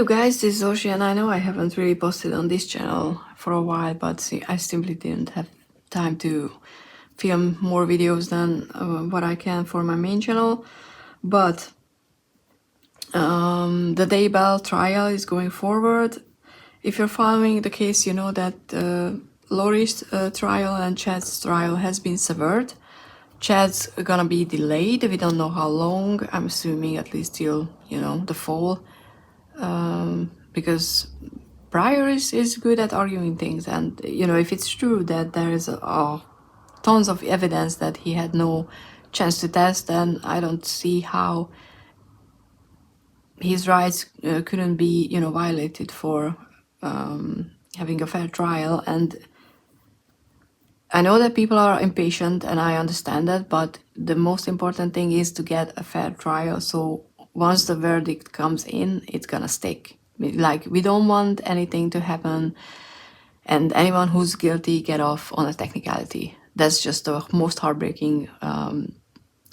you guys, this is Ocean. I know I haven't really posted on this channel for a while, but see, I simply didn't have time to film more videos than what I can for my main channel. But the Daybell trial is going forward. If you're following the case, you know that Lori's trial and Chad's trial has been severed. Chad's gonna be delayed. We don't know how long. I'm assuming at least till, you know, the fall. Because Pryor is good at arguing things, and you know, if it's true that there is tons of evidence that he had no chance to test, then I don't see how his rights couldn't be, you know, violated for having a fair trial. And I know that people are impatient, and I understand that, but the most important thing is to get a fair trial. So once the verdict comes in, it's gonna stick. Like, we don't want anything to happen and anyone who's guilty get off on a technicality. That's just the most heartbreaking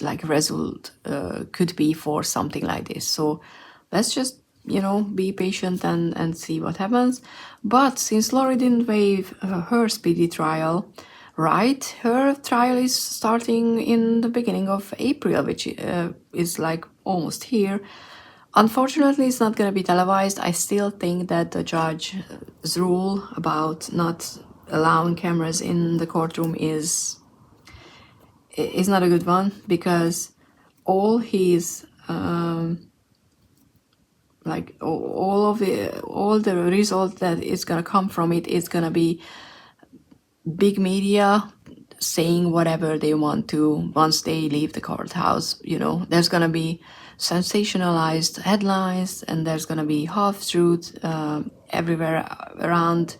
like result could be for something like this. So let's just, you know, be patient and see what happens. But since Lori didn't waive her speedy trial, right, her trial is starting in the beginning of April, which is like almost here. Unfortunately, it's not going to be televised. I still think that the judge's rule about not allowing cameras in the courtroom is not a good one, because all his like all the result that is going to come from it is going to be big media saying whatever they want to once they leave the courthouse. You know, there's going to be sensationalized headlines, and there's going to be half-truth everywhere around,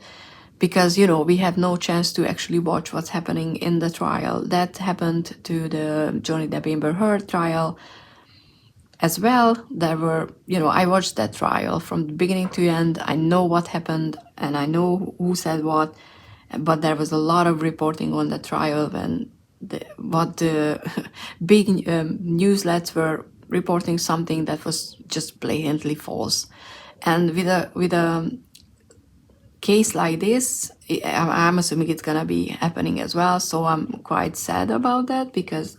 because, you know, we have no chance to actually watch what's happening in the trial. That happened to the Johnny Depp Amber Heard trial as well. There were, you know, I watched that trial from the beginning to end. I know what happened and I know who said what, but there was a lot of reporting on the trial when the big newslets were reporting something that was just blatantly false. And with a case like this, I'm assuming it's gonna be happening as well. So I'm quite sad about that, because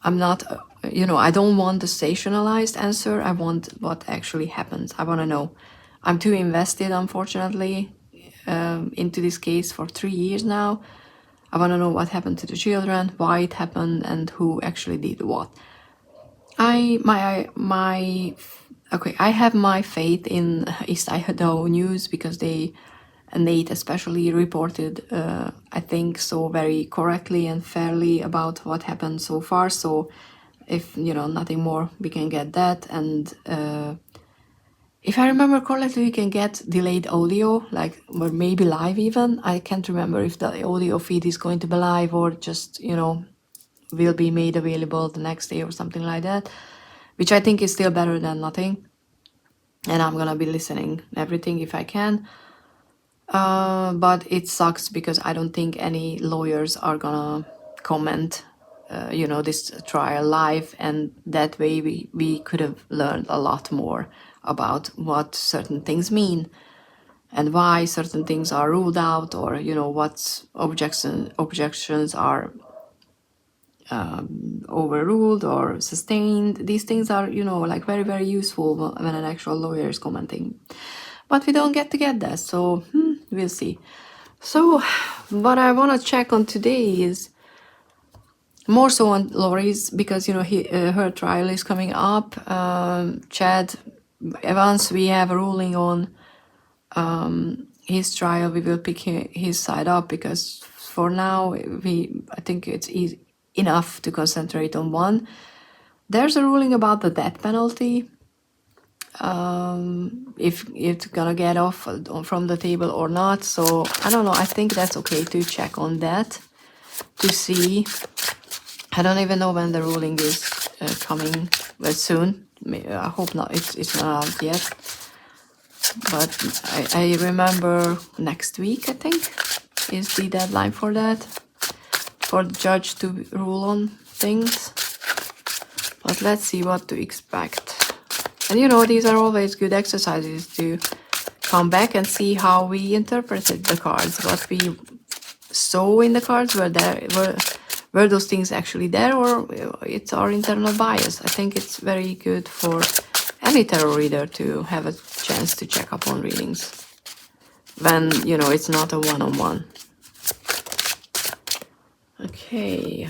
I'm not, you know, I don't want the sensationalized answer. I want what actually happens. I want to know. I'm too invested, unfortunately, into this case for 3 years now. I want to know what happened to the children, why it happened, and who actually did what. I have my faith in East Idaho News, because they, and Nate especially, reported, I think, so very correctly and fairly about what happened so far. So if, you know, nothing more, we can get that. And if I remember correctly, we can get delayed audio, like, or maybe live even. I can't remember if the audio feed is going to be live or just, you know, will be made available the next day or something like that, which I think is still better than nothing. And I'm gonna be listening everything if I can. But it sucks, because I don't think any lawyers are gonna comment, you know, this trial live, and that way we could have learned a lot more about what certain things mean and why certain things are ruled out, or, you know, what objections are overruled or sustained. These things are, you know, like very, very useful when an actual lawyer is commenting. But we don't get to get that, so we'll see. So what I want to check on today is more so on Lori's, because, you know, her trial is coming up. Chad, once we have a ruling on his trial, we will pick his side up, because for now I think it's enough to concentrate on one. There's a ruling about the death penalty, if it's gonna get off from the table or not. So I don't know, I think that's okay to check on that, to see. I don't even know when the ruling is coming, but soon. I hope not, it's not out yet, but I remember next week, I think, is the deadline for that, for the judge to rule on things. But let's see what to expect. And you know, these are always good exercises to come back and see how we interpreted the cards, what we saw in the cards, were those things actually there, or it's our internal bias. I think it's very good for any tarot reader to have a chance to check up on readings when, you know, it's not a one-on-one. Okay.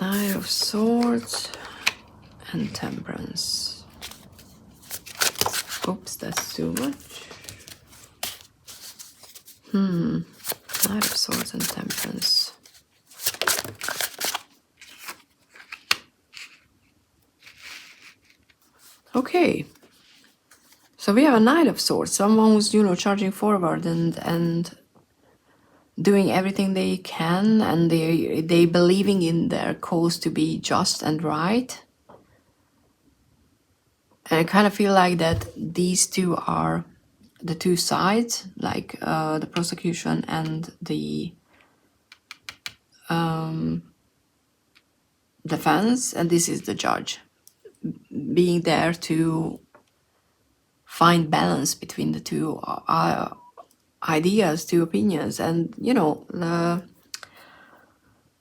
Knight of Swords and Temperance. Oops, that's too much. Knight of Swords and Temperance. Okay. So we have a Knight of Swords, someone who's, you know, charging forward and doing everything they can, and they believing in their cause to be just and right. And I kind of feel like that these two are the two sides, like the prosecution and the defense, and this is the judge being there to find balance between the two ideas, two opinions. And you know, the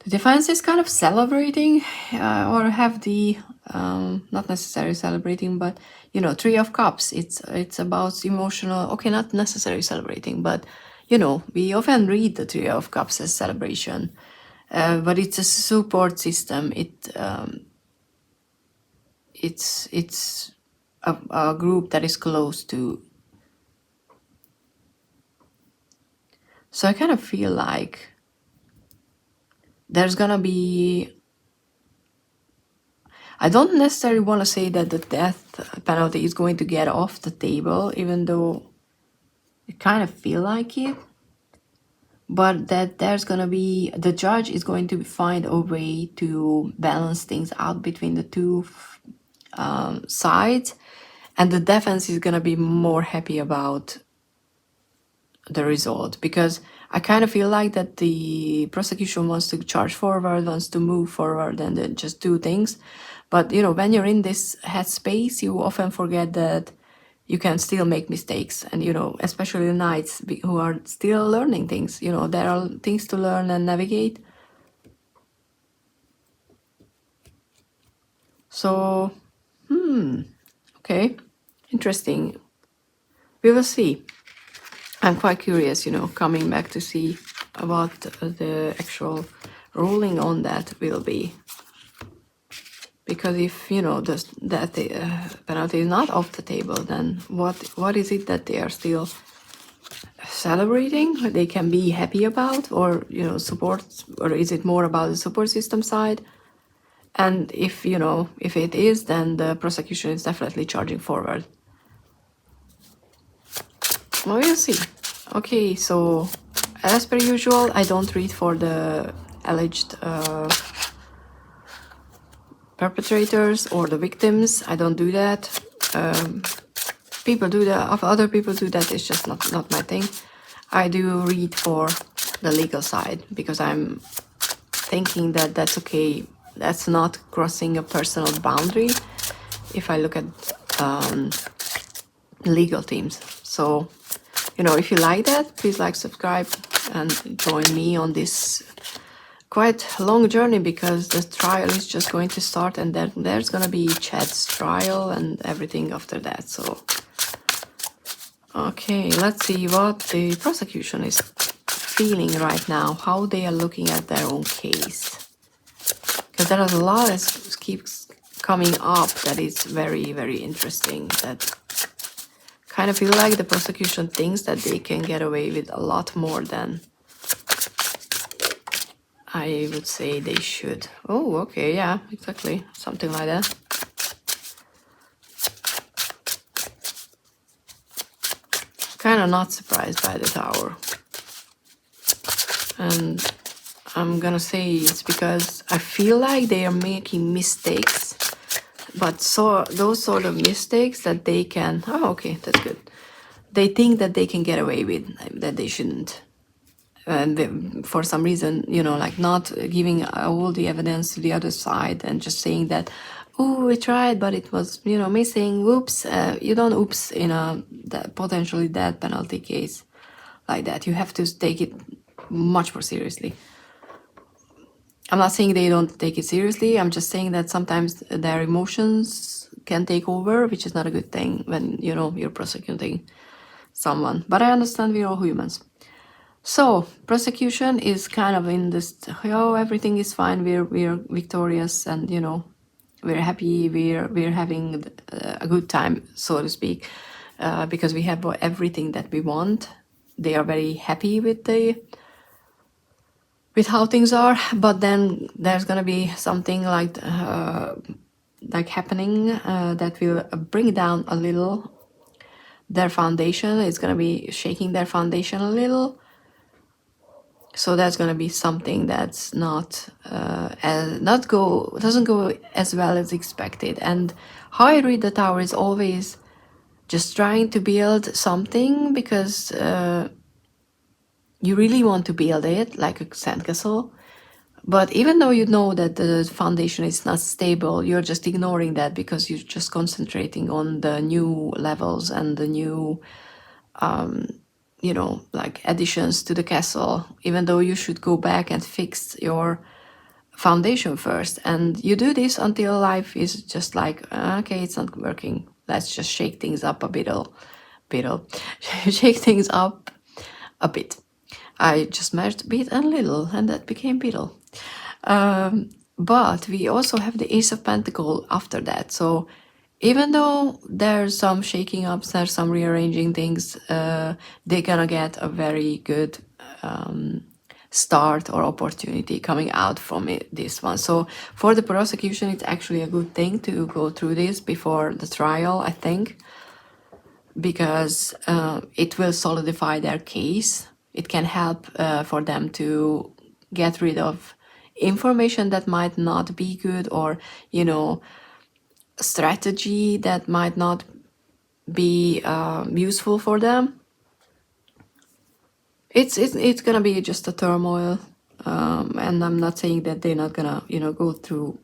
defense is kind of celebrating, or have the not necessarily celebrating, but you know, Three of Cups, it's about emotional, okay, not necessarily celebrating, but you know, we often read the Three of Cups as celebration, but it's a support system. It's a group that is close to. So I kind of feel like there's gonna be, I don't necessarily want to say that the death penalty is going to get off the table, even though I kind of feel like it, but that there's gonna be, the judge is going to find a way to balance things out between the two sides, and the defense is gonna be more happy about the result, because I kind of feel like that the prosecution wants to charge forward, wants to move forward and then just do things. But you know, when you're in this headspace, you often forget that you can still make mistakes. And you know, especially the knights who are still learning things, you know, there are things to learn and navigate. So, okay, interesting. We will see. I'm quite curious, you know, coming back to see what the actual ruling on that will be. Because if, you know, that the penalty is not off the table, then what is it that they are still celebrating, they can be happy about, or, you know, support, or is it more about the support system side? And if, you know, if it is, then the prosecution is definitely charging forward. Well, we'll see. Okay, so as per usual, I don't read for the alleged perpetrators or the victims. I don't do that. People do that. If other people do that, it's just not my thing. I do read for the legal side because I'm thinking that that's okay. That's not crossing a personal boundary if I look at legal teams. So, you know, if you like that, please like, subscribe, and join me on this quite long journey, because the trial is just going to start, and then there's gonna be Chad's trial and everything after that. So, okay, let's see what the prosecution is feeling right now, how they are looking at their own case. Because there is a lot that keeps coming up that is very, very interesting, that kind of feel like the prosecution thinks that they can get away with a lot more than I would say they should. Oh, okay, yeah, exactly. Something like that. Kind of not surprised by the Tower. And I'm gonna say it's because I feel like they are making mistakes, but so those sort of mistakes that they can, oh, okay, that's good. They think that they can get away with, that they shouldn't. And for some reason, you know, like not giving all the evidence to the other side and just saying that oh, we tried, but it was, missing. Whoops. You don't oops in a potentially death penalty case like that. You have to take it much more seriously. I'm not saying they don't take it seriously. I'm just saying that sometimes their emotions can take over, which is not a good thing when, you're prosecuting someone. But I understand we're all humans. So prosecution is kind of in this, everything is fine. We're victorious, and we're happy. We're having a good time, so to speak, because we have everything that we want. They are very happy with how things are, but then there's gonna be something like happening that will bring down a little their foundation. It's gonna be shaking their foundation a little. So that's gonna be something that's doesn't go as well as expected. And how I read the Tower is always just trying to build something because you really want to build it like a sandcastle. But even though you know that the foundation is not stable, you're just ignoring that because you're just concentrating on the new levels and the new, like additions to the castle, even though you should go back and fix your foundation first. And you do this until life is just like, okay, it's not working. Let's just shake things up a bit. Shake things up a bit. I just merged bit and little, and that became Beetle. But we also have the Ace of Pentacles after that. So even though there's some shaking ups, there's some rearranging things, they're gonna get a very good start or opportunity coming out from this one. So for the prosecution, it's actually a good thing to go through this before the trial, I think, because it will solidify their case. It can help for them to get rid of information that might not be good, or strategy that might not be useful for them. It's gonna be just a turmoil, and I'm not saying that they're not gonna go through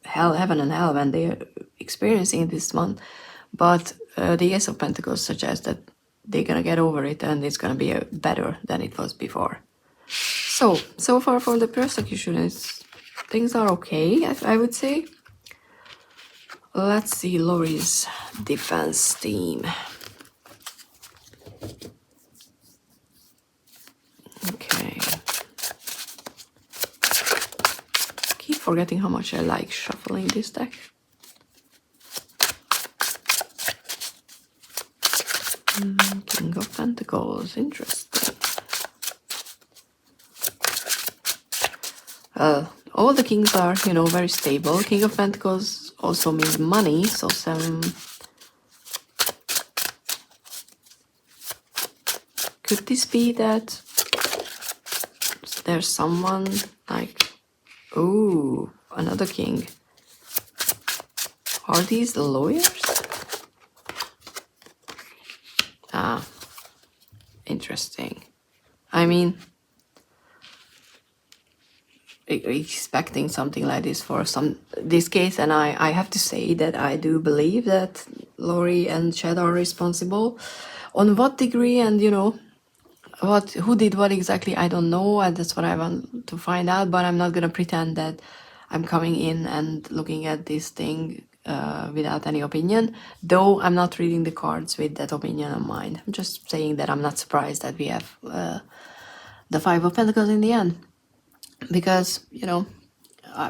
heaven and hell when they're experiencing this one, but the Ace of Pentacles suggests that they're gonna get over it and it's gonna be better than it was before. So far for the prosecution, things are okay, I would say. Let's see Lori's defense team. Okay. Keep forgetting how much I like shuffling this deck. King of Pentacles, interesting. All the kings are, very stable. King of Pentacles also means money, so could this be that there's someone like, ooh, another king? Are these lawyers? Ah, interesting. I mean, expecting something like this for this case, and I have to say that I do believe that Lori and Chad are responsible. On what degree, and who did what exactly, I don't know, and that's what I want to find out. But I'm not gonna pretend that I'm coming in and looking at this thing without any opinion, though I'm not reading the cards with that opinion in mind. I'm just saying that I'm not surprised that we have the Five of Pentacles in the end, because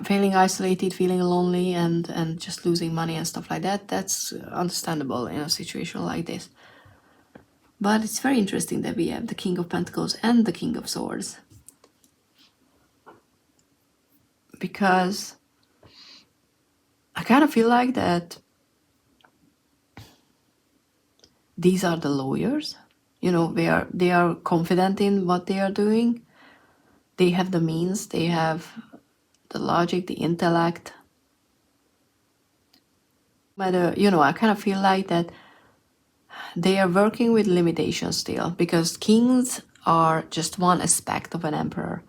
feeling isolated, feeling lonely, and just losing money and stuff like that, that's understandable in a situation like this. But it's very interesting that we have the King of Pentacles and the King of Swords, because I kind of feel like that these are the lawyers. They are confident in what they are doing. They have the means, they have the logic, the intellect. But I kind of feel like that they are working with limitations still, because kings are just one aspect of an emperor.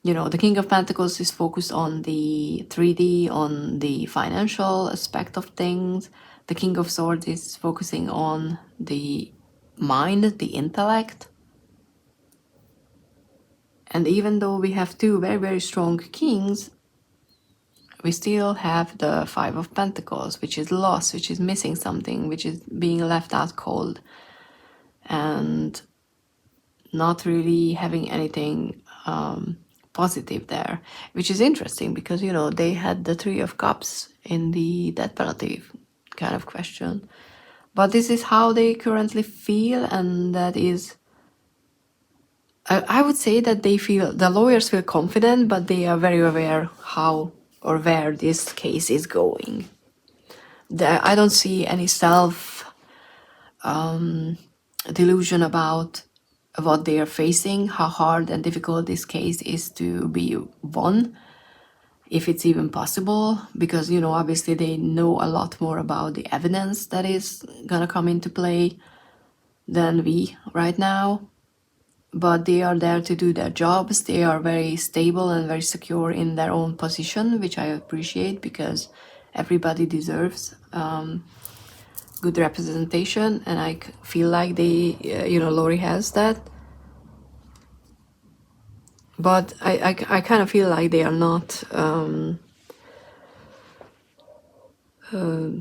you know, the King of Pentacles is focused on the 3D, on the financial aspect of things. The King of Swords is focusing on the mind, the intellect. And even though we have two very, very strong kings, we still have the Five of Pentacles, which is lost, which is missing something, which is being left out cold, and not really having anything positive there, which is interesting because, you know, they had the Three of Cups in the death penalty kind of question. But this is how they currently feel, and that is, I would say that they feel, the lawyers feel confident, but they are very aware how or where this case is going. I don't see any self delusion about what they are facing, how hard and difficult this case is to be won, if it's even possible, because, you know, obviously they know a lot more about the evidence that is gonna come into play than we right now. But they are there to do their jobs. They are very stable and very secure in their own position, which I appreciate, because everybody deserves good representation, and I feel like they, you know, Lori has that. But I kind of feel like they are not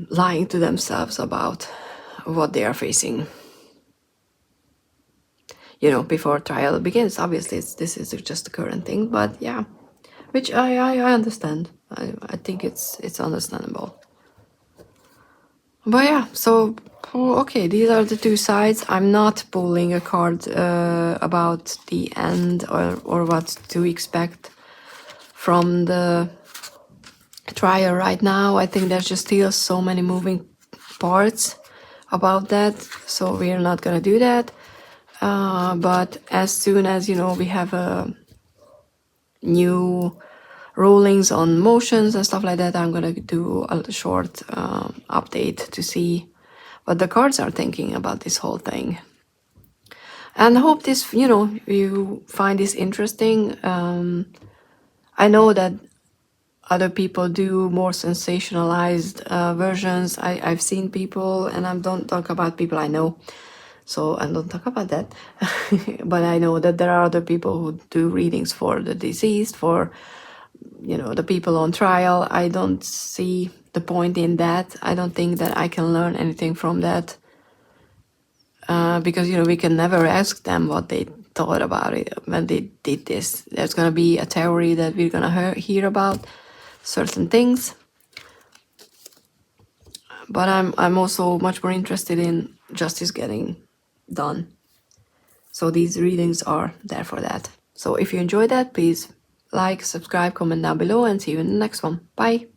lying to themselves about what they are facing, you know, before trial begins. Obviously, this is just the current thing, but yeah, which I understand. I think it's understandable. But yeah, so okay, these are the two sides. I'm not pulling a card about the end or what to expect from the trial right now. I think there's just still so many moving parts about that, so we're not gonna do that. But as soon as, you know, we have a new rulings on motions and stuff like that, I'm gonna do a short update to see what the cards are thinking about this whole thing. And I hope this, you know, you find this interesting. I know that other people do more sensationalized versions. I've seen people, and I don't talk about people I know, so I don't talk about that. But I know that there are other people who do readings for the deceased, for, you know, the people on trial. I don't see the point in that. I don't think that I can learn anything from that, because, you know, we can never ask them what they thought about it when they did this. There's going to be a theory that we're going to hear about certain things, but I'm also much more interested in justice getting done. So these readings are there for that. So if you enjoyed that, please like, subscribe, comment down below, and see you in the next one. Bye.